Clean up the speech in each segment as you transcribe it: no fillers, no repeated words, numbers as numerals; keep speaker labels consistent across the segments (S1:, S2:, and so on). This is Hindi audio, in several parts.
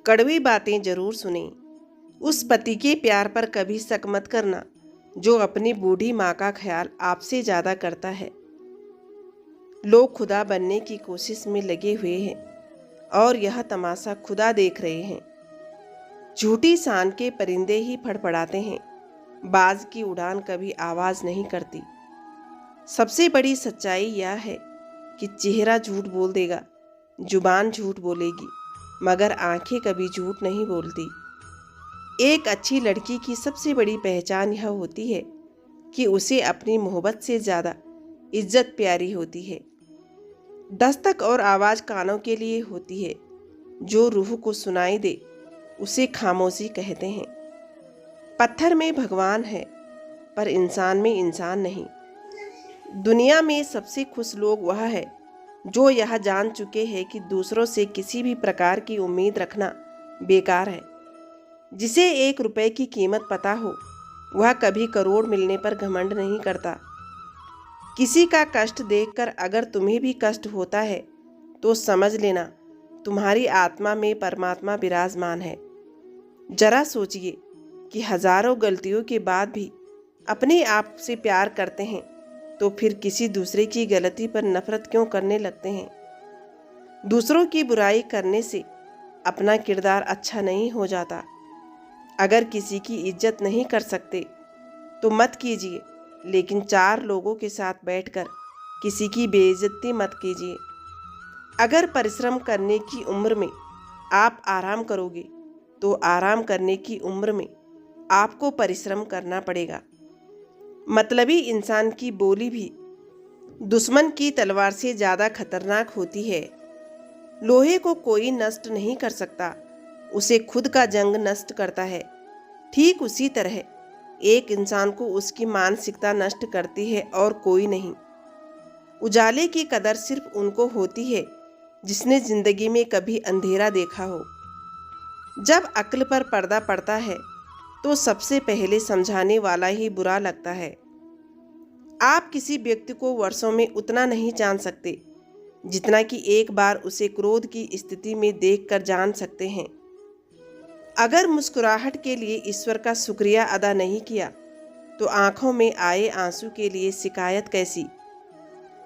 S1: कड़वी बातें जरूर सुने। उस पति के प्यार पर कभी शक मत करना जो अपनी बूढ़ी माँ का ख्याल आपसे ज़्यादा करता है। लोग खुदा बनने की कोशिश में लगे हुए हैं और यह तमाशा खुदा देख रहे हैं। झूठी शान के परिंदे ही फड़फड़ाते हैं, बाज की उड़ान कभी आवाज़ नहीं करती। सबसे बड़ी सच्चाई यह है कि चेहरा झूठ बोल देगा, जुबान झूठ बोलेगी, मगर आंखें कभी झूठ नहीं बोलती। एक अच्छी लड़की की सबसे बड़ी पहचान यह होती है कि उसे अपनी मोहब्बत से ज़्यादा इज्जत प्यारी होती है। दस्तक और आवाज़ कानों के लिए होती है, जो रूह को सुनाई दे उसे खामोशी कहते हैं। पत्थर में भगवान है पर इंसान में इंसान नहीं। दुनिया में सबसे खुश लोग वह है जो यह जान चुके हैं कि दूसरों से किसी भी प्रकार की उम्मीद रखना बेकार है। जिसे 1 रुपए की कीमत पता हो वह कभी करोड़ मिलने पर घमंड नहीं करता। किसी का कष्ट देखकर अगर तुम्हें भी कष्ट होता है तो समझ लेना तुम्हारी आत्मा में परमात्मा विराजमान है। जरा सोचिए कि हजारों गलतियों के बाद भी अपने आप से प्यार करते हैं तो फिर किसी दूसरे की गलती पर नफरत क्यों करने लगते हैं। दूसरों की बुराई करने से अपना किरदार अच्छा नहीं हो जाता। अगर किसी की इज्जत नहीं कर सकते तो मत कीजिए, लेकिन 4 लोगों के साथ बैठकर किसी की बेइज्जती मत कीजिए। अगर परिश्रम करने की उम्र में आप आराम करोगे तो आराम करने की उम्र में आपको परिश्रम करना पड़ेगा। मतलबी इंसान की बोली भी दुश्मन की तलवार से ज़्यादा खतरनाक होती है। लोहे को कोई नष्ट नहीं कर सकता, उसे खुद का जंग नष्ट करता है। ठीक उसी तरह एक इंसान को उसकी मानसिकता नष्ट करती है और कोई नहीं। उजाले की कदर सिर्फ उनको होती है जिसने जिंदगी में कभी अंधेरा देखा हो। जब अक्ल पर पर्दा पड़ता है तो सबसे पहले समझाने वाला ही बुरा लगता है। आप किसी व्यक्ति को वर्षों में उतना नहीं जान सकते जितना कि एक बार उसे क्रोध की स्थिति में देखकर जान सकते हैं। अगर मुस्कुराहट के लिए ईश्वर का शुक्रिया अदा नहीं किया तो आंखों में आए आंसू के लिए शिकायत कैसी।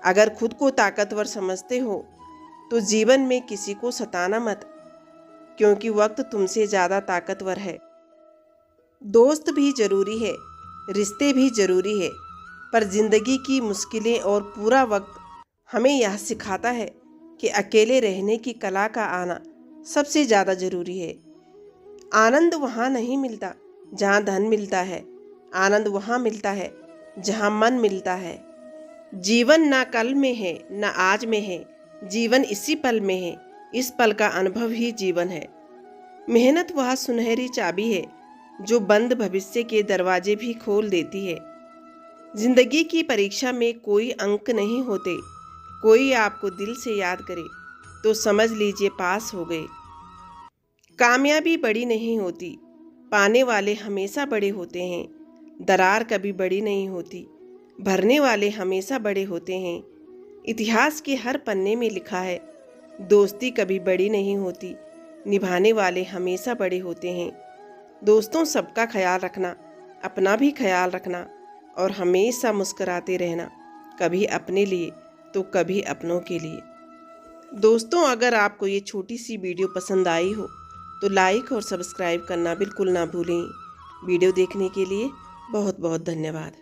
S1: अगर खुद को ताकतवर समझते हो तो जीवन में किसी को सताना मत, क्योंकि वक्त तुमसे ज़्यादा ताकतवर है। दोस्त भी ज़रूरी है, रिश्ते भी ज़रूरी है, पर ज़िंदगी की मुश्किलें और पूरा वक्त हमें यह सिखाता है कि अकेले रहने की कला का आना सबसे ज़्यादा ज़रूरी है। आनंद वहाँ नहीं मिलता जहाँ धन मिलता है, आनंद वहाँ मिलता है जहाँ मन मिलता है। जीवन ना कल में है ना आज में है, जीवन इसी पल में है, इस पल का अनुभव ही जीवन है। मेहनत वह सुनहरी चाबी है जो बंद भविष्य के दरवाजे भी खोल देती है। जिंदगी की परीक्षा में कोई अंक नहीं होते, कोई आपको दिल से याद करे तो समझ लीजिए पास हो गए। कामयाबी बड़ी नहीं होती, पाने वाले हमेशा बड़े होते हैं। दरार कभी बड़ी नहीं होती, भरने वाले हमेशा बड़े होते हैं। इतिहास के हर पन्ने में लिखा है, दोस्ती कभी बड़ी नहीं होती, निभाने वाले हमेशा बड़े होते हैं। दोस्तों, सबका ख्याल रखना, अपना भी ख्याल रखना और हमेशा मुस्कुराते रहना, कभी अपने लिए तो कभी अपनों के लिए। दोस्तों, अगर आपको ये छोटी सी वीडियो पसंद आई हो तो लाइक और सब्सक्राइब करना बिल्कुल ना भूलें। वीडियो देखने के लिए बहुत बहुत धन्यवाद।